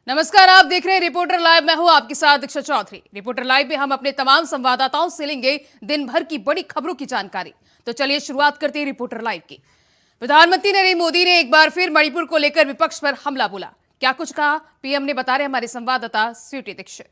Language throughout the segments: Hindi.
नमस्कार, आप देख रहे हैं रिपोर्टर लाइव। मैं हूं आपके साथ दीक्षा चौधरी। रिपोर्टर लाइव में हम अपने तमाम संवाददाताओं से लेंगे दिन भर की बड़ी खबरों की जानकारी। तो चलिए शुरुआत करते हैं रिपोर्टर लाइव की। प्रधानमंत्री नरेंद्र मोदी ने एक बार फिर मणिपुर को लेकर विपक्ष पर हमला बोला। क्या कुछ कहा पीएम ने, बता रहे हमारे संवाददाता स्वीटी दीक्षित।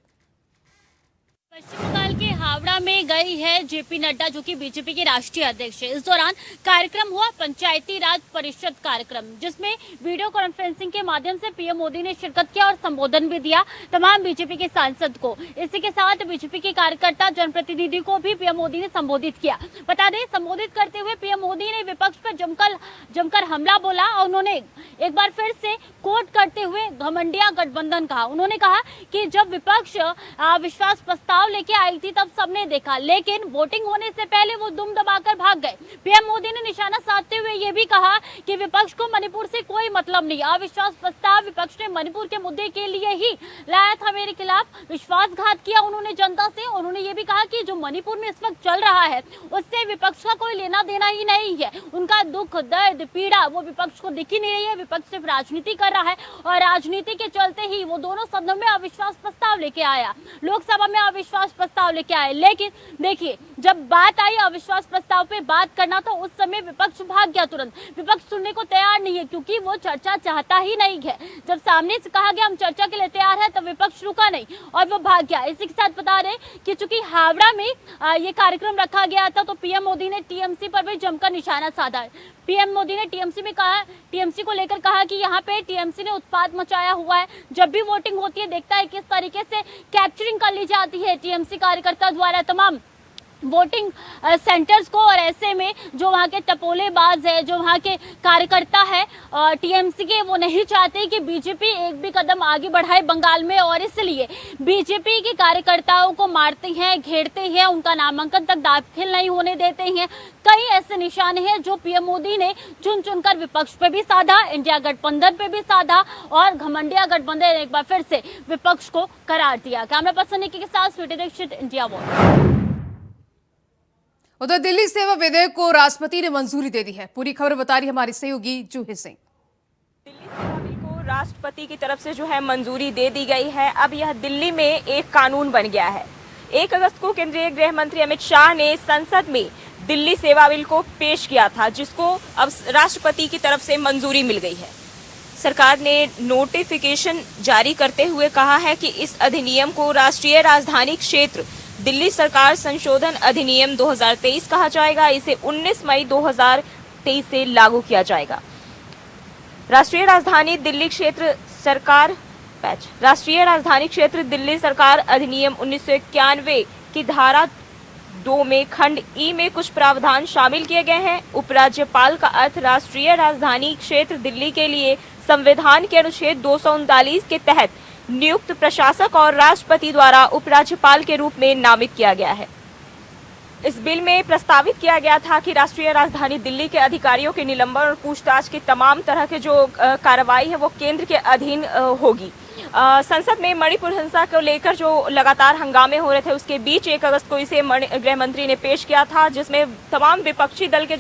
पश्चिम बंगाल के हावड़ा में गई है जेपी नड्डा, जो कि बीजेपी के राष्ट्रीय अध्यक्ष है। इस दौरान कार्यक्रम हुआ पंचायती राज परिषद कार्यक्रम, जिसमें वीडियो कॉन्फ्रेंसिंग के माध्यम से पीएम मोदी ने शिरकत किया और संबोधन भी दिया तमाम बीजेपी के सांसद को। इसी के साथ बीजेपी के कार्यकर्ता, जनप्रतिनिधि को भी पीएम मोदी ने संबोधित किया। बता दें, संबोधित करते हुए पीएम मोदी ने विपक्ष पर जमकर हमला बोला और उन्होंने एक बार फिर से कोट करते हुए घमंडिया गठबंधन कहा। उन्होंने कहा कि जब विपक्ष विश्वास प्रस्ताव लेके आई थी तब सबने देखा, लेकिन वोटिंग होने से पहले वो दुम दबाकर भाग गए। पीएम मोदी ने निशाना साधते हुए ये भी कहा कि विपक्ष को मणिपुर से कोई मतलब नहीं। अविश्वास प्रस्ताव विपक्ष ने मणिपुर के मुद्दे के लिए ही लाया था, मेरे खिलाफ विश्वासघात किया उन्होंने जनता से। उन्होंने ये भी कहा कि जो मणिपुर में इस वक्त चल रहा है उससे विपक्ष का कोई लेना देना ही नहीं है। उनका दुख, दर्द, पीड़ा वो विपक्ष को दिख ही नहीं रही है। विपक्ष सिर्फ राजनीति कर रहा है और राजनीति के चलते ही वो दोनों सदनों में अविश्वास प्रस्ताव लेके आया, लोकसभा में अविश्वास प्रस्ताव लेके आए। लेकिन देखिए, जब बात आई अविश्वास प्रस्ताव पे बात करना, तो उस समय विपक्ष भाग गया तुरंत। विपक्ष सुनने को तैयार नहीं है, क्योंकि वो चर्चा चाहता ही नहीं है। जब सामने से कहा गया हम चर्चा के लिए तैयार है, तब विपक्ष रुका नहीं और वो भाग गया। इसी के साथ बता रहे कि चूंकि हावड़ा में ये कार्यक्रम रखा गया था, तो पीएम मोदी ने टीएमसी पर भी जमकर निशाना साधा। पीएम मोदी ने टीएमसी को लेकर कहा कि यहाँ पे टीएमसी ने उत्पात मचाया हुआ है। जब भी वोटिंग होती है, देखता है किस तरीके से कैप्चरिंग कर ली जाती है टीएमसी कार्यकर्ता द्वारा तमाम वोटिंग सेंटर्स को। और ऐसे में जो वहाँ के टपोलेबाज है, जो वहाँ के कार्यकर्ता है टीएमसी के, वो नहीं चाहते कि बीजेपी एक भी कदम आगे बढ़ाए बंगाल में, और इसलिए बीजेपी के कार्यकर्ताओं को मारते हैं, घेरते हैं, उनका नामांकन तक दाखिल नहीं होने देते हैं। कई ऐसे निशाने हैं जो पीएम मोदी ने चुन चुनकर विपक्ष पे भी साधा, इंडिया गठबंधन पे भी साधा और घमंडिया गठबंधन एक बार फिर से विपक्ष को करार दिया। कैमरा पर्सन निकी के साथ स्वीटी दीक्षित, इंडिया वॉच। उधर दिल्ली सेवा विधेयक को राष्ट्रपति ने मंजूरी दे दी है। पूरी खबर बता रही हमारी सहयोगी जूही सिंह। दिल्ली सेवा बिल को राष्ट्रपति की तरफ से जो है मंजूरी दे दी गई है। अब यह दिल्ली में एक कानून बन गया है। 1 अगस्त को केंद्रीय गृह मंत्री अमित शाह ने संसद में दिल्ली सेवा बिल को पेश किया था, जिसको अब राष्ट्रपति की तरफ से मंजूरी मिल गई है। सरकार ने नोटिफिकेशन जारी करते हुए कहा है कि इस अधिनियम को राष्ट्रीय राजधानी क्षेत्र दिल्ली सरकार संशोधन अधिनियम 2023 कहा जाएगा। इसे 19 मई 2023 से लागू किया जाएगा। राष्ट्रीय राजधानी क्षेत्र दिल्ली सरकार अधिनियम 1991 की धारा 2 में खंड ई में कुछ प्रावधान शामिल किए गए हैं। उपराज्यपाल का अर्थ राष्ट्रीय राजधानी क्षेत्र दिल्ली के लिए संविधान के अनुच्छेद 239 के तहत नियुक्त प्रशासक और राष्ट्रपति द्वारा उपराज्यपाल के रूप में नामित किया गया है। इस बिल में प्रस्तावित किया गया था कि राष्ट्रीय राजधानी दिल्ली के अधिकारियों के निलंबन और पूछताछ की तमाम तरह के जो कार्रवाई है वो केंद्र के अधीन होगी। संसद में मणिपुर हिंसा को लेकर जो लगातार हंगामे हो रहे थे, उसके बीच 1 अगस्त को इसे गृह मंत्री ने पेश किया था, जिसमें तमाम विपक्षी दल के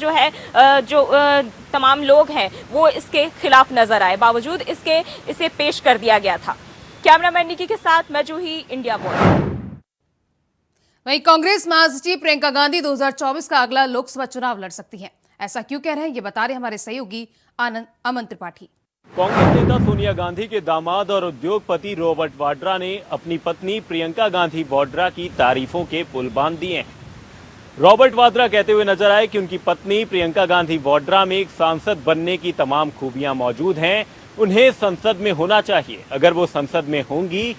तमाम लोग हैं वो इसके खिलाफ नजर आए। बावजूद इसे पेश कर दिया गया था। कैमरामैन निकी के साथ मैं जूही, इंडिया वॉच। वहीं कांग्रेस महासचिव प्रियंका गांधी 2024 का अगला लोकसभा चुनाव लड़ सकती हैं। ऐसा क्यों कह रहे हैं, ये बता रहे हमारे सहयोगी अमन त्रिपाठी। कांग्रेस नेता सोनिया गांधी के दामाद और उद्योगपति रॉबर्ट वाड्रा ने अपनी पत्नी प्रियंका गांधी वाड्रा की तारीफों के पुल बांध दिए हैं। रॉबर्ट वाड्रा कहते हुए नजर आए कि उनकी पत्नी प्रियंका गांधी वाड्रा में एक सांसद बनने की तमाम खूबियां मौजूद हैं। उन्हें संसद में होना चाहिए। अगर वो संसद में होंगी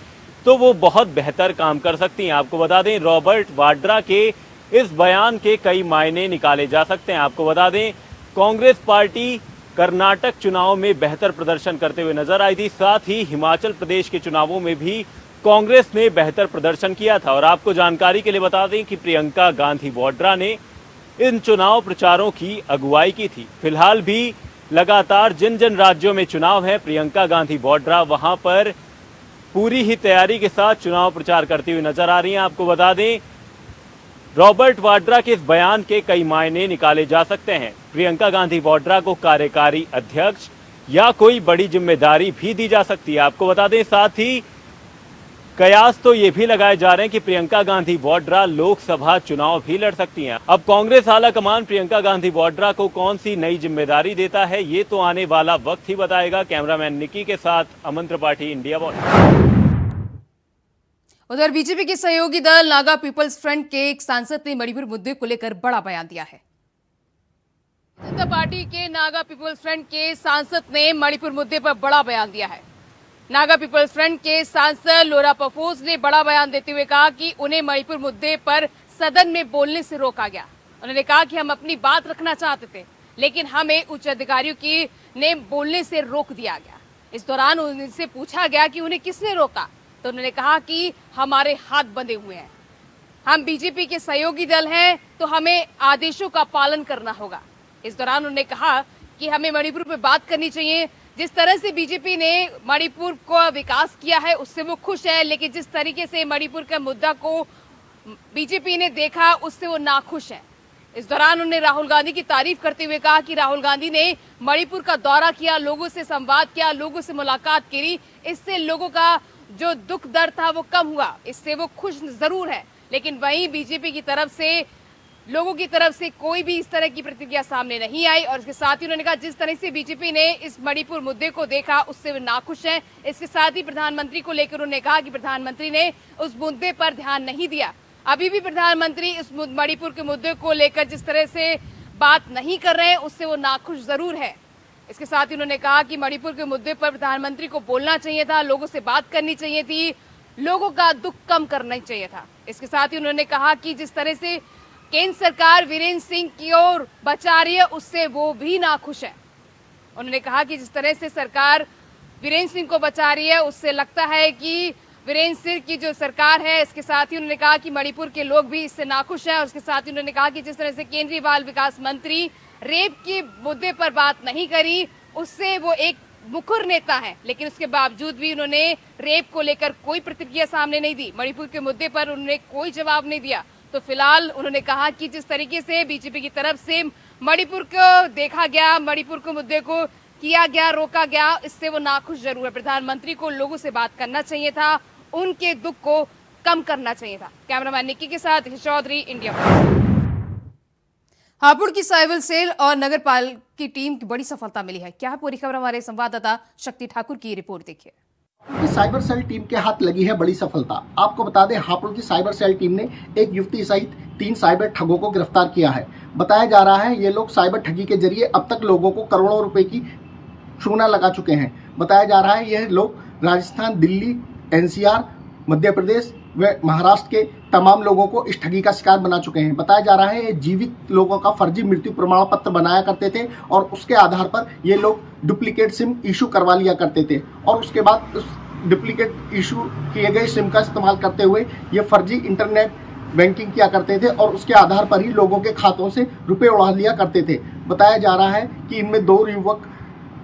तो वो बहुत बेहतर काम कर सकती हैं। आपको बता दें, रॉबर्ट वाड्रा के इस बयान के कई मायने निकाले जा सकते हैं। आपको बता दें, कांग्रेस पार्टी कर्नाटक चुनाव में बेहतर प्रदर्शन करते हुए नजर आई थी। साथ ही हिमाचल प्रदेश के चुनावों में भी कांग्रेस ने बेहतर प्रदर्शन किया था। और आपको जानकारी के लिए बता दें कि प्रियंका गांधी वाड्रा ने इन चुनाव प्रचारों की अगुवाई की थी। फिलहाल भी लगातार जिन जिन राज्यों में चुनाव है, प्रियंका गांधी वाड्रा वहां पर पूरी ही तैयारी के साथ चुनाव प्रचार करती हुई नजर आ रही हैं। आपको बता दें, रॉबर्ट वाड्रा के इस बयान के कई मायने निकाले जा सकते हैं। प्रियंका गांधी वाड्रा को कार्यकारी अध्यक्ष या कोई बड़ी जिम्मेदारी भी दी जा सकती है। आपको बता दें, साथ ही कयास तो ये भी लगाए जा रहे हैं कि प्रियंका गांधी वाड्रा लोकसभा चुनाव भी लड़ सकती हैं। अब कांग्रेस आला कमान प्रियंका गांधी वाड्रा को कौन सी नई जिम्मेदारी देता है, ये तो आने वाला वक्त ही बताएगा। कैमरामैन निकी के साथ अमन त्रिपाठी, इंडिया वॉच। उधर बीजेपी के सहयोगी दल नागा पीपल्स फ्रंट के एक सांसद ने मणिपुर मुद्दे को लेकर बड़ा बयान दिया है। जनता पार्टी के नागा पीपल्स फ्रंट के सांसद ने मणिपुर मुद्दे पर बड़ा बयान दिया है। नागा पीपल्स फ्रंट के सांसद लोरा पफोस ने बड़ा बयान देते हुए कहा कि उन्हें मणिपुर मुद्दे पर सदन में बोलने से रोका गया। उन्होंने कहा कि हम अपनी बात रखना चाहते थे, लेकिन हमें उच्च अधिकारियों की ने बोलने से रोक दिया गया। इस दौरान उनसे पूछा गया कि उन्हें किसने रोका, तो उन्होंने कहा कि हमारे हाथ बंधे हुए हैं, हम बीजेपी के सहयोगी दल हैं, तो हमें आदेशों का पालन करना होगा। इस दौरान उन्होंने कहा कि हमें मणिपुर पर बात करनी चाहिए। जिस तरह से बीजेपी ने मणिपुर को विकास किया है उससे वो खुश है, लेकिन जिस तरीके से मणिपुर के मुद्दा को बीजेपी ने देखा उससे वो नाखुश है। इस दौरान उन्होंने राहुल गांधी की तारीफ करते हुए कहा कि राहुल गांधी ने मणिपुर का दौरा किया, लोगों से संवाद किया, लोगों से मुलाकात करी, इससे लोगों का जो दुख दर्द था वो कम हुआ, इससे वो खुश जरूर है। लेकिन वहीं बीजेपी की तरफ से लोगों की तरफ से कोई भी इस तरह की प्रतिक्रिया सामने नहीं आई। और इसके साथ ही उन्होंने कहा जिस तरह से बीजेपी ने इस मणिपुर मुद्दे को देखा उससे वे नाखुश हैं। इसके साथ ही प्रधानमंत्री को लेकर उन्होंने कहा कि प्रधानमंत्री ने उस मुद्दे पर ध्यान नहीं दिया। अभी भी प्रधानमंत्री इस मणिपुर के मुद्दे को लेकर जिस तरह से बात नहीं कर रहे हैं उससे वो नाखुश जरूर है। इसके साथ ही उन्होंने कहा कि मणिपुर के मुद्दे पर प्रधानमंत्री को बोलना चाहिए था, लोगों से बात करनी चाहिए थी, लोगों का दुख कम करना चाहिए था। इसके साथ ही उन्होंने कहा कि जिस तरह से केंद्र सरकार वीरेंद्र सिंह की ओर बचा रही है उससे वो भी नाखुश है। उन्होंने कहा कि जिस तरह से सरकार वीरेंद्र सिंह को बचा रही है उससे लगता है कि वीरेंद्र सिंह की जो सरकार है। इसके साथ ही उन्होंने कहा कि मणिपुर के लोग भी इससे नाखुश हैं। और उसके साथ ही उन्होंने कहा कि जिस तरह से केंद्रीय बाल विकास मंत्री रेप के मुद्दे पर बात नहीं करी उससे वो एक मुखर नेता है, लेकिन उसके बावजूद भी उन्होंने रेप को लेकर कोई प्रतिक्रिया सामने नहीं दी। मणिपुर के मुद्दे पर उन्होंने कोई जवाब नहीं दिया। तो फिलहाल उन्होंने कहा कि जिस तरीके से बीजेपी की तरफ से मणिपुर को देखा गया, मणिपुर के मुद्दे को किया गया, रोका गया, इससे वो नाखुश जरूर है। प्रधानमंत्री को लोगों से बात करना चाहिए था, उनके दुख को कम करना चाहिए था। कैमरामैन निक्की के साथ चौधरी, इंडिया। हापुड़ की साइबर सेल और नगर पालिका की टीम की बड़ी सफलता मिली है। क्या है पूरी खबर, हमारे संवाददाता शक्ति ठाकुर की रिपोर्ट देखिए। की साइबर सेल टीम के हाथ लगी है बड़ी सफलता। आपको बता दें, हापुड़ की साइबर सेल टीम ने एक युवती सहित 3 साइबर ठगों को गिरफ्तार किया है। बताया जा रहा है ये लोग साइबर ठगी के जरिए अब तक लोगों को करोड़ों रुपए की चूना लगा चुके हैं। बताया जा रहा है यह लोग राजस्थान, दिल्ली, एनसीआर, मध्य प्रदेश व महाराष्ट्र के तमाम लोगों को इस ठगी का शिकार बना चुके हैं। बताया जा रहा है ये जीवित लोगों का फर्जी मृत्यु प्रमाण पत्र बनाया करते थे और उसके आधार पर ये लोग डुप्लीकेट सिम इशू करवा लिया करते थे और उसके बाद उस डुप्लीकेट इशू किए गए सिम का इस्तेमाल करते हुए ये फर्जी इंटरनेट बैंकिंग किया करते थे और उसके आधार पर ही लोगों के खातों से रुपए उड़ा लिया करते थे। बताया जा रहा है कि इनमें 2 युवक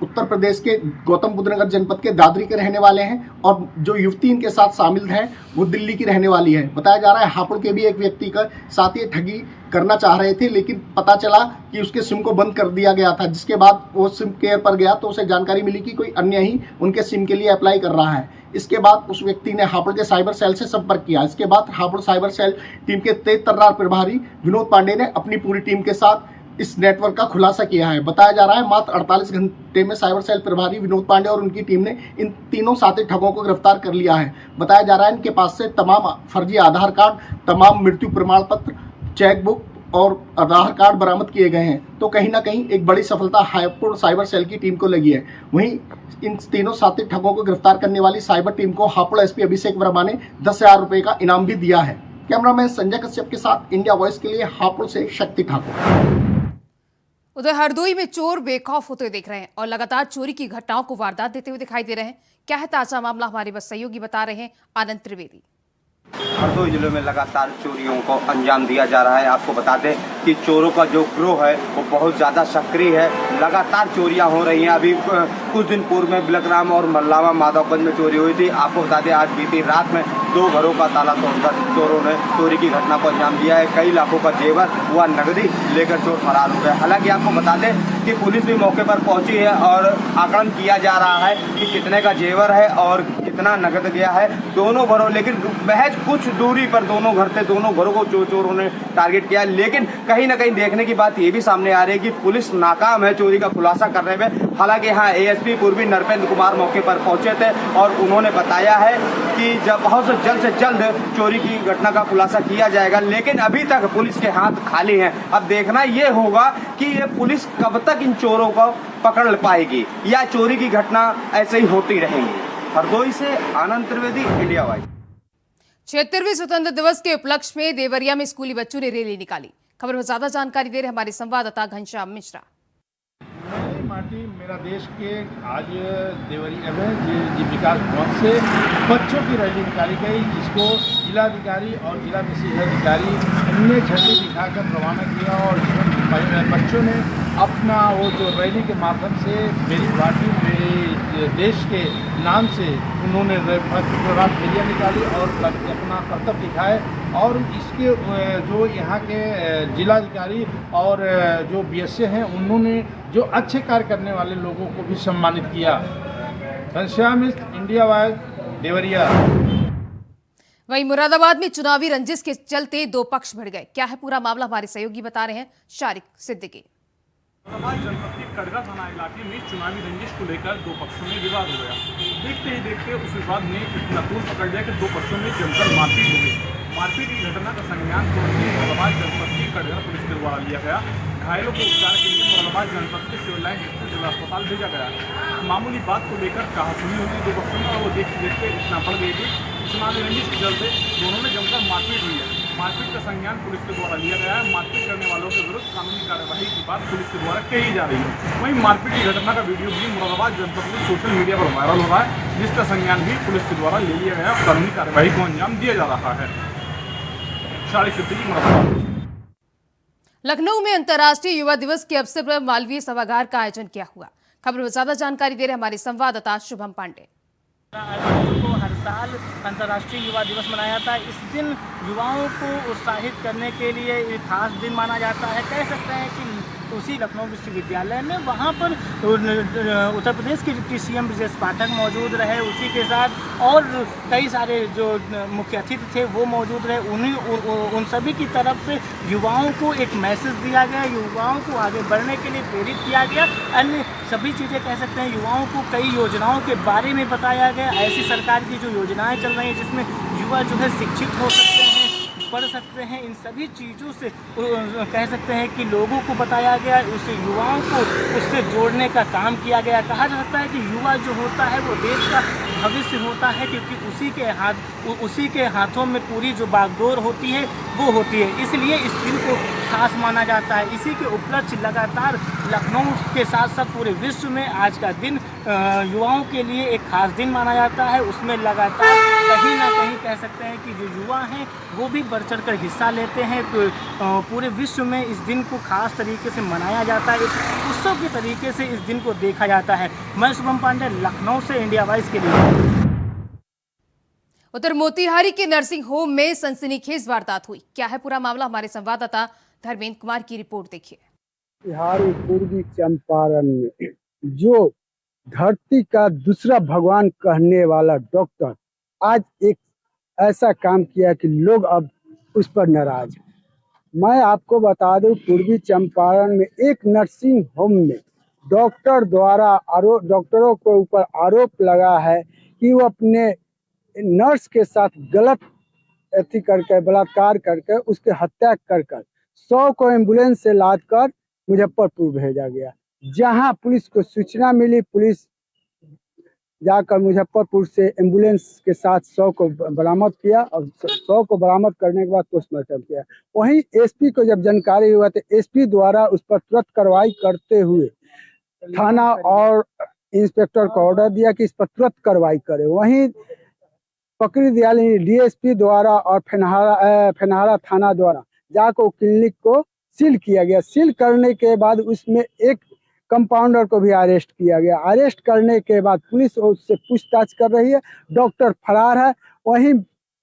उत्तर प्रदेश के गौतम बुद्ध नगर जनपद के दादरी के रहने वाले हैं और जो युवती इनके साथ शामिल है वो दिल्ली की रहने वाली है। बताया जा रहा है हापुड़ के भी एक व्यक्ति का साथ ये ठगी करना चाह रहे थे, लेकिन पता चला कि उसके सिम को बंद कर दिया गया था, जिसके बाद वो सिम केयर पर गया तो उसे जानकारी मिली कि कोई अन्य ही उनके सिम के लिए अप्लाई कर रहा है। इसके बाद उस व्यक्ति ने हापुड़ के साइबर सेल से संपर्क किया। इसके बाद हापुड़ साइबर सेल टीम के तेज तर्रार प्रभारी विनोद पांडे ने अपनी पूरी टीम के साथ इस नेटवर्क का खुलासा किया है। बताया जा रहा है मात्र 48 घंटे में साइबर सेल प्रभारी विनोद पांडे और उनकी टीम ने इन तीनों साथी ठगों को गिरफ्तार कर लिया है। बताया जा रहा है इनके पास से तमाम फर्जी आधार कार्ड, तमाम मृत्यु प्रमाण पत्र, चेकबुक और आधार कार्ड बरामद किए गए हैं। तो कहीं ना कहीं एक बड़ी सफलता हापुड़ साइबर सेल की टीम को लगी है। वहीं इन तीनों साथी ठगों को गिरफ्तार करने वाली साइबर टीम को हापुड़ एसपी अभिषेक वर्मा ने 10,000 रुपए का इनाम भी दिया है। कैमरामैन संजय कश्यप के साथ इंडिया वॉइस के लिए हापुड़ से शक्ति ठाकुर। उधर हरदोई में चोर बेखौफ होते दिख रहे हैं और लगातार चोरी की घटनाओं को वारदात देते हुए दिखाई दे रहे हैं। क्या है ताजा मामला, हमारे बस सहयोगी बता रहे हैं, आनंद त्रिवेदी। हरदोई जिले में लगातार चोरियों को अंजाम दिया जा रहा है। आपको बता दें कि कि चोरों का जो गिरोह है वो बहुत ज़्यादा सक्रिय है। लगातार चोरियां हो रही हैं। अभी कुछ दिन पूर्व में बिलकराम और मल्लावा माधवगंज में चोरी हुई थी। आपको बता दें आज बीती रात में 2 घरों का ताला तोड़कर चोरों ने चोरी की घटना को अंजाम दिया है। कई लाखों का जेवर व नकदी लेकर चोर फरार हो गए। हालांकि आपको बता दें कि पुलिस भी मौके पर पहुंची है और आकलन किया जा रहा है कि कितने का जेवर है और कितना नकद गया है दोनों घरों। लेकिन महज कुछ दूरी पर दोनों घर थे, दोनों घरों को चोरों ने टारगेट किया। लेकिन कहीं ना कहीं देखने की बात ये भी सामने आ रही है कि पुलिस नाकाम है चोरी का खुलासा करने में। हालांकि यहाँ एएसपी पूर्वी नरपेंद्र कुमार मौके पर पहुंचे थे और उन्होंने बताया है कि जब बहुत से जल्द चोरी की घटना का खुलासा किया जाएगा। लेकिन अभी तक पुलिस के हाथ खाली हैं। अब देखना ये होगा कि ये पुलिस कब तक इन चोरों को पकड़ पाएगी या चोरी की घटना ऐसे ही होती रहेंगी। हरदोई से आनंद त्रिवेदी, इंडिया वाइज। 76वें स्वतंत्रता दिवस के उपलक्ष्य में देवरिया में स्कूली बच्चों ने रैली निकाली। खबर में ज्यादा जानकारी दे रहे हमारे संवाददाता घनश्याम मिश्रा। मेरी माटी मेरा देश के आज देवरिया में विकास भवन से बच्चों की रैली निकाली गई, जिसको जिलाधिकारी और जिला विशेष अधिकारी ने झंडी दिखाकर रवाना किया। और बच्चों ने अपना वो जो रैली के माध्यम से मेरी पार्टी मेरे देश के नाम से उन्होंने प्रभात फेरियाँ निकाली और अपना कर्तव्य दिखाए। और इसके जो यहाँ के जिलाधिकारी और जो बीएसए हैं उन्होंने जो अच्छे कार्य करने वाले लोगों को भी सम्मानित किया। घनश्याम मिश्र, इंडिया वाइज, देवरिया। वहीं मुरादाबाद में चुनावी रंजिश के चलते 2 पक्ष भिड़ गए। क्या है पूरा मामला, हमारे सहयोगी बता रहे हैं शारिक सिद्दीकी। मुरादाबाद जनपद के कड़गा थाना इलाके में चुनावी रंजिश को लेकर 2 पक्षों में विवाद हो गया। देखते ही देखते उस विवाद ने इतना दूर पकड़ लिया कि 2 पक्षों में जमकर मारपीट हो गई। मारपीट की घटना का संज्ञान मुरादाबाद जनपद की कड़गा पुलिस के द्वारा लिया गया। घायलों को उपचार के लिए मुरादाबाद जनपद के सिविल लाइन स्थित जिला अस्पताल भेजा गया। मामूली बात को लेकर कहासुनी होती 2 पक्षों में और वो देखते देखते इतना बढ़ गई थी चुनावी रंजिश के चलते दोनों में जमकर मारपीट हुई है। मारपीट का संज्ञान पुलिस के द्वारा लिया गया है। मारपीट करने वालों के विरुद्ध कानूनी कार्यवाही की बात पुलिस के द्वारा कही जा रही है। वहीं मारपीट की घटना का वीडियो भी मुरादाबाद जनपद में सोशल मीडिया पर वायरल हो रहा है, जिसका संज्ञान भी पुलिस के द्वारा ले लिया गया और कानूनी कार्यवाही को अंजाम दिया जा रहा है। शारिक सिद्दीकी, मुरादाबाद। लखनऊ में अंतर्राष्ट्रीय युवा दिवस के अवसर पर मालवीय सभागार का आयोजन किया हुआ। खबर में ज्यादा जानकारी दे रहे हमारे संवाददाता शुभम पांडे। को हर साल अंतर्राष्ट्रीय युवा दिवस मनाया जाता है। इस दिन युवाओं को उत्साहित करने के लिए एक खास दिन माना जाता है। कह सकते हैं कि उसी लखनऊ विश्वविद्यालय में वहाँ पर उत्तर प्रदेश के सीएम ब्रजेश पाठक मौजूद रहे, उसी के साथ और कई सारे जो मुख्य अतिथि थे वो मौजूद रहे। उन सभी की तरफ से युवाओं को एक मैसेज दिया गया, युवाओं को आगे बढ़ने के लिए प्रेरित किया गया। अन्य सभी चीज़ें कह सकते हैं, युवाओं को कई योजनाओं के बारे में बताया गया। ऐसी सरकार की जो योजनाएं चल रही हैं जिसमें युवा जो है शिक्षित हो सकते हैं, पढ़ सकते हैं, इन सभी चीज़ों से कह सकते हैं कि लोगों को बताया गया, उसे युवाओं को उससे जोड़ने का काम किया गया। कहा जा सकता है कि युवा जो होता है वो देश का भविष्य होता है, क्योंकि उसी के हाथों में पूरी जो बागडोर होती है वो होती है। इसलिए इस दिन को खास माना जाता है। इसी के उपलक्ष्य लगातार लखनऊ के साथ साथ पूरे विश्व में आज का दिन युवाओं के लिए एक खास दिन माना जाता है। उसमें लगातार कहीं ना कहीं कह सकते हैं कि जो युवा हैं वो भी बढ़ चढ़ कर हिस्सा लेते हैं। तो पूरे विश्व में इस दिन को खास तरीके से मनाया जाता है, एक उत्सव के तरीके से इस दिन को देखा जाता है। मैं शुभम पांडे, लखनऊ से, इंडिया वाइज के लिए। उधर मोतिहारी के नर्सिंग होम में सनसनीखेज वारदात हुई। क्या है पूरा मामला, हमारे संवाददाता धर्मेंद्र कुमार की रिपोर्ट देखिए। बिहार पूर्वी चंपारण में जो धरती का दूसरा भगवान कहने वाला डॉक्टर आज एक ऐसा काम किया कि लोग अब उस पर नाराज हैं। मैं आपको बता दूं, पूर्वी चंपारण में एक नर्सिंग होम में डॉक्टरों के ऊपर आरोप लगा है कि वो अपने नर्स के साथ गलत बलात्कार करके उसकी हत्या कर 100 को एम्बुलेंस से लाद कर मुजफ्फरपुर भेजा गया। जहां पुलिस को सूचना मिली, पुलिस जाकर मुजफ्फरपुर से एम्बुलेंस के साथ 100 को बरामद किया और 100 को बरामद करने के बाद पोस्टमार्टम किया। वहीं एसपी को जब जानकारी हुआ तो एसपी द्वारा उस पर तुरंत कार्रवाई करते हुए थाना और इंस्पेक्टर को ऑर्डर दिया कि इस पर तुरंत कार्रवाई करे। वहीं पकड़ी दयाली डीएसपी द्वारा और फेनहारा थाना द्वारा जाकर क्लिनिक को सील किया गया। सील करने के बाद उसमें एक कंपाउंडर को भी अरेस्ट किया गया। अरेस्ट करने के बाद पुलिस उससे पूछताछ कर रही है। डॉक्टर फरार है। वहीं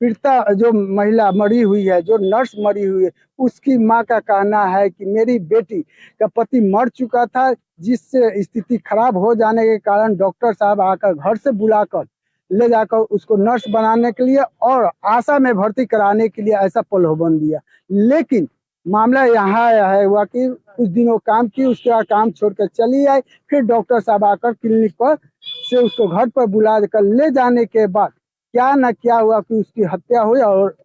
पीड़िता जो महिला मरी हुई है, जो नर्स मरी हुई है, उसकी मां का कहना है कि मेरी बेटी का पति मर चुका था, जिससे स्थिति खराब हो जाने के कारण डॉक्टर साहब आकर घर से बुलाकर ले जाकर उसको नर्स बनाने के लिए और आशा में भर्ती कराने के लिए ऐसा प्रलोभन दिया। लेकिन मामला यहाँ आया है हुआ कि कुछ दिनों काम की, उसके बाद काम छोड़कर चली आई। फिर डॉक्टर साहब आकर क्लिनिक पर से उसको घर पर बुला कर ले जाने के बाद क्या न क्या हुआ कि उसकी हत्या हुई और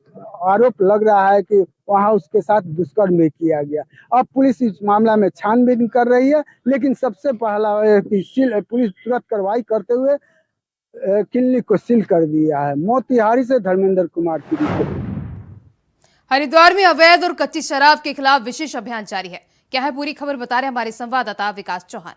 आरोप लग रहा है कि वहां उसके साथ दुष्कर्म भी किया गया। अब पुलिस इस मामला में छानबीन कर रही है, लेकिन सबसे पहला है कि पुलिस तुरंत कार्रवाई करते हुए क्लिनिक को सील कर दिया है। मोतिहारी से धर्मेंद्र कुमार की रिपोर्ट। हरिद्वार में अवैध और कच्ची शराब के खिलाफ विशेष अभियान जारी है। क्या है पूरी खबर, बता रहे हमारे संवाददाता विकास चौहान।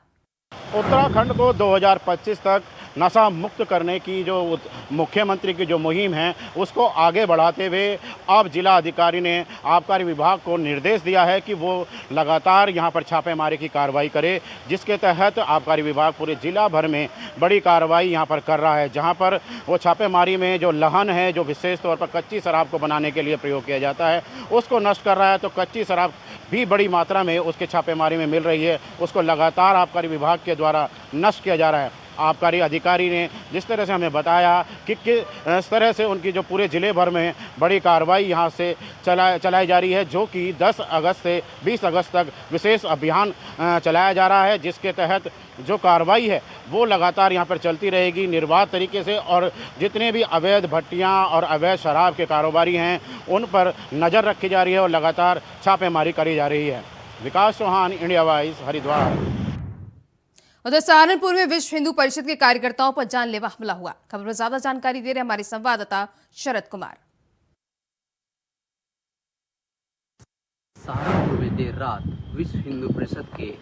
उत्तराखंड को 2025 तक नशा मुक्त करने की जो मुख्यमंत्री की जो मुहिम है उसको आगे बढ़ाते हुए अब जिला अधिकारी ने आबकारी विभाग को निर्देश दिया है कि वो लगातार यहां पर छापेमारी की कार्रवाई करे, जिसके तहत आबकारी विभाग पूरे जिला भर में बड़ी कार्रवाई यहां पर कर रहा है। जहां पर वो छापेमारी में जो लहन है, जो विशेष तौर पर कच्ची शराब को बनाने के लिए प्रयोग किया जाता है, उसको नष्ट कर रहा है। तो कच्ची शराब भी बड़ी मात्रा में उसके छापेमारी में मिल रही है, उसको लगातार आबकारी विभाग के द्वारा नष्ट किया जा रहा है। आबकारी अधिकारी ने जिस तरह से हमें बताया कि किस तरह से उनकी जो पूरे ज़िले भर में बड़ी कार्रवाई यहां से चलाई जा रही है, जो कि 10 अगस्त से 20 अगस्त तक विशेष अभियान चलाया जा रहा है, जिसके तहत जो कार्रवाई है वो लगातार यहां पर चलती रहेगी निर्बाध तरीके से। और जितने भी अवैध भट्टियां और अवैध शराब के कारोबारी हैं उन पर नज़र रखी जा रही है और लगातार छापेमारी करी जा रही है। विकास चौहान, इंडिया वाइज, हरिद्वार। उधर सहारनपुर में विश्व हिंदू परिषद के कार्यकर्ताओं पर जानलेवा हमला हुआ। खबर पर ज्यादा जानकारी दे रहे हमारे संवाददाता शरद कुमार। सहारनपुर में देर रात विश्व हिंदू परिषद के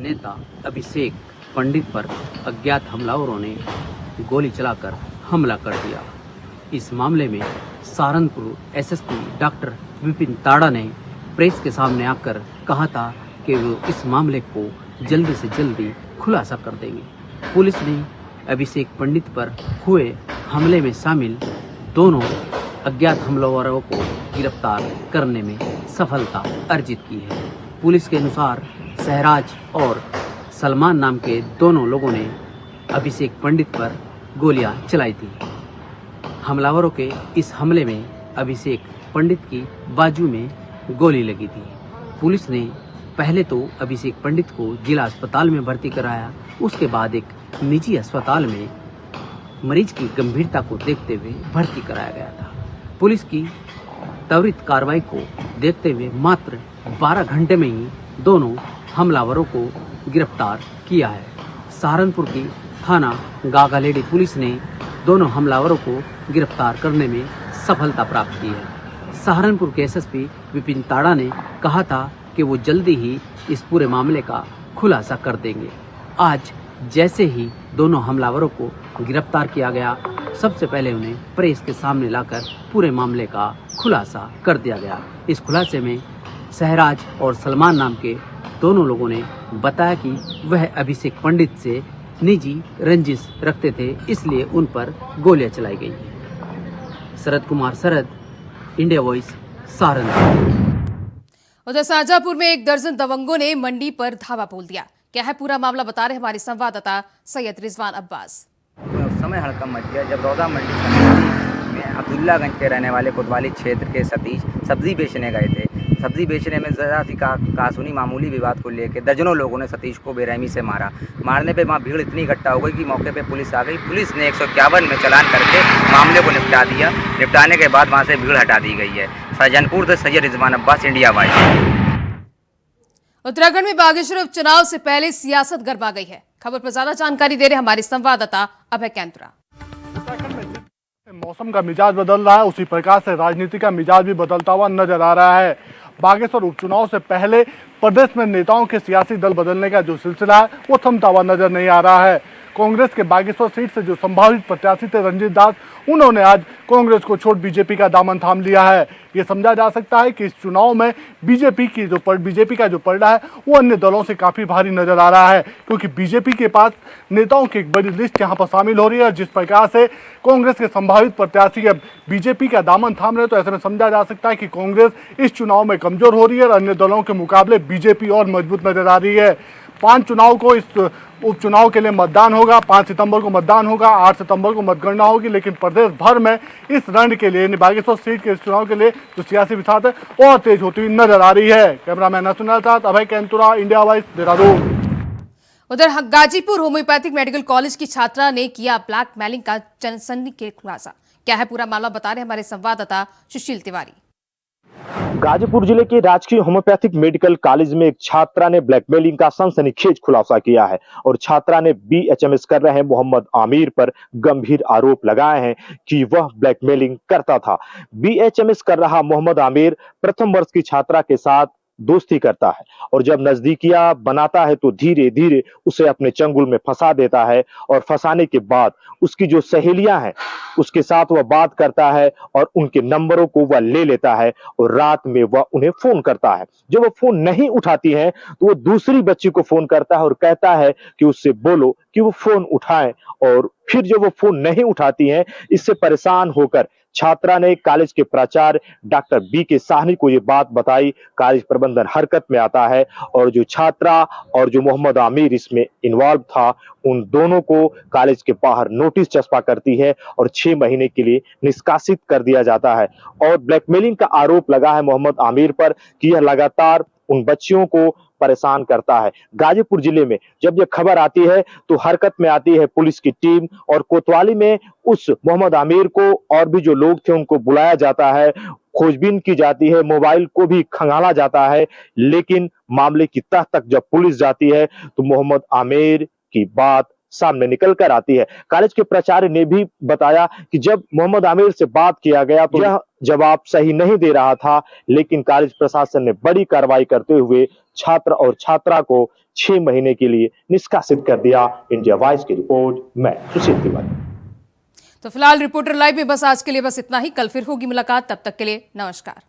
नेता अभिषेक पंडित पर अज्ञात हमलावरों ने गोली चलाकर हमला कर दिया। इस मामले में सहारनपुर एसएसपी डॉक्टर विपिन ताड़ा ने प्रेस के सामने आकर कहा था कि वो इस मामले को जल्दी से जल्दी खुलासा कर देंगे। पुलिस ने अभिषेक पंडित पर हुए हमले में शामिल दोनों अज्ञात हमलावरों को गिरफ्तार करने में सफलता अर्जित की है। पुलिस के अनुसार सहराज और सलमान नाम के दोनों लोगों ने अभिषेक पंडित पर गोलियां चलाई थी। हमलावरों के इस हमले में अभिषेक पंडित की बाजू में गोली लगी थी। पुलिस ने पहले तो अभिषेक पंडित को जिला अस्पताल में भर्ती कराया, उसके बाद एक निजी अस्पताल में मरीज की गंभीरता को देखते हुए भर्ती कराया गया था। पुलिस की त्वरित कार्रवाई को देखते हुए मात्र 12 घंटे में ही दोनों हमलावरों को गिरफ्तार किया है। सहारनपुर की थाना गागालेडी पुलिस ने दोनों हमलावरों को गिरफ्तार करने में सफलता प्राप्त की है। सहारनपुर के एसएसपी विपिन ताड़ा ने कहा था कि वो जल्दी ही इस पूरे मामले का खुलासा कर देंगे। आज जैसे ही दोनों हमलावरों को गिरफ्तार किया गया, सबसे पहले उन्हें प्रेस के सामने लाकर पूरे मामले का खुलासा कर दिया गया। इस खुलासे में सहराज और सलमान नाम के दोनों लोगों ने बताया कि वह अभिषेक पंडित से निजी रंजिश रखते थे, इसलिए उन पर गोलियां चलाई गई। Sharad Kumar, India voice, Saharanpur. उधर शाहजहांपुर में एक दर्जन दबंगों ने मंडी पर धावा बोल दिया। क्या है पूरा मामला, बता रहे हमारे संवाददाता सैयद रिजवान अब्बास। उस समय हड़कंप मच गया जब रौदा मंडी समिति में अब्दुल्लागंज के रहने वाले कोतवाली क्षेत्र के सतीश सब्जी बेचने गए थे। सब्जी बेचने में ज़रा सी कासूनी मामूली विवाद को लेकर दर्जनों लोगों ने सतीश को बेरहमी से मारा। मारने पे वहाँ भीड़ इतनी इकट्ठा हो गई कि मौके पे पुलिस आ गई। पुलिस ने 151 में चालान करके मामले को निपटा दिया। निपटाने के बाद वहाँ से भीड़ हटा दी गई है। शाहजहांपुर से सैयद रिजवान अब्बास, इंडिया वाइज। उत्तराखंड में बागेश्वर उपचुनाव से पहले सियासत गरमा गई है। खबर पर ज्यादा जानकारी दे रहे हमारे संवाददाता अभय कैंतरा। उत्तराखंड में मौसम का मिजाज बदल रहा है, उसी प्रकार से राजनीति का मिजाज भी बदलता हुआ नजर आ रहा है। बागेश्वर उपचुनाव से पहले प्रदेश में नेताओं के सियासी दल बदलने का जो सिलसिला है वो थमता हुआ नजर नहीं आ रहा है। कांग्रेस के बागेश्वर सीट से जो संभावित प्रत्याशी थे रंजीत दास, उन्होंने आज कांग्रेस को छोड़ बीजेपी का दामन थाम लिया है। ये समझा जा सकता है कि इस चुनाव में बीजेपी का जो पलड़ा है वो अन्य दलों से काफी भारी नजर आ रहा है, क्योंकि बीजेपी के पास नेताओं की एक बड़ी लिस्ट यहाँ पर शामिल हो रही है। जिस प्रकार से कांग्रेस के संभावित प्रत्याशी अब बीजेपी का दामन थाम रहे, तो ऐसे में समझा जा सकता है कि कांग्रेस इस चुनाव में कमजोर हो रही है और अन्य दलों के मुकाबले बीजेपी और मजबूत नजर आ रही है। 5 चुनाव को इस उपचुनाव के लिए मतदान होगा। 5 सितंबर को मतदान होगा, 8 सितंबर को मतगणना होगी, लेकिन प्रदेश भर में इस रण के लिए बागेश्वर सीट के इस चुनाव के लिए जो सियासी बिसात है और तेज होती हुई नजर आ रही है। कैमरामैन नसुनल साथ अभय कैंतुरा, इंडिया वाइस, देहरादून। उधर गाजीपुर होम्योपैथिक मेडिकल कॉलेज की छात्रा ने किया ब्लैकमेलिंग का सनसनी के खुलासा। क्या है पूरा मामला, बता रहे हमारे संवाददाता सुशील तिवारी। गाजीपुर जिले के राजकीय होम्योपैथिक मेडिकल कॉलेज में एक छात्रा ने ब्लैकमेलिंग का सनसनीखेज खुलासा किया है और छात्रा ने बीएचएमएस कर रहे मोहम्मद आमिर पर गंभीर आरोप लगाए हैं कि वह ब्लैकमेलिंग करता था। बीएचएमएस कर रहा मोहम्मद आमिर प्रथम वर्ष की छात्रा के साथ दोस्ती करता है और जब नजदीकियां बनाता है तो धीरे धीरे उसे अपने चंगुल में फंसा देता है और फंसाने के बाद उसकी जो सहेलियां हैं उसके साथ वह बात करता है और उनके नंबरों को वह ले लेता है और रात में वह उन्हें फोन करता है। जब वह फोन नहीं उठाती हैं तो वो दूसरी बच्ची को फोन करता है और कहता है कि उससे बोलो कि वो फोन उठाएं, और फिर जब वो फोन नहीं उठाती हैं, इससे परेशान होकर छात्रा ने कॉलेज के प्राचार्य डॉक्टर बी के साहनी को ये बात बताई। कॉलेज प्रबंधन हरकत में आता है और जो छात्रा और जो मोहम्मद आमिर इसमें इन्वॉल्व था, उन दोनों को कॉलेज के बाहर नोटिस चस्पा करती है और 6 महीने के लिए निष्कासित कर दिया जाता है। और ब्लैकमेलिंग का आरोप लगा है मोहम्मद आमिर पर कि यह लगातार उन बच्चियों को परेशान करता है। गाजीपुर जिले में जब यह खबर आती है तो हरकत में आती है पुलिस की टीम और कोतवाली में उस मोहम्मद आमिर को और भी जो लोग थे उनको बुलाया जाता है, खोजबीन की जाती है, मोबाइल को भी खंगाला जाता है, लेकिन मामले की तह तक जब पुलिस जाती है तो मोहम्मद आमिर की बात सामने निकल कर आती है। कॉलेज के प्राचार्य ने भी बताया कि जब मोहम्मद आमिर से बात किया गया तो यह जवाब सही नहीं दे रहा था, लेकिन कॉलेज प्रशासन ने बड़ी कार्रवाई करते हुए छात्र और छात्रा को 6 महीने के लिए निष्कासित कर दिया। इंडिया वॉइस की रिपोर्ट, मैं सुशील तिवारी। तो फिलहाल रिपोर्टर लाइव में बस आज के लिए बस इतना ही। कल फिर होगी मुलाकात, तब तक के लिए नमस्कार।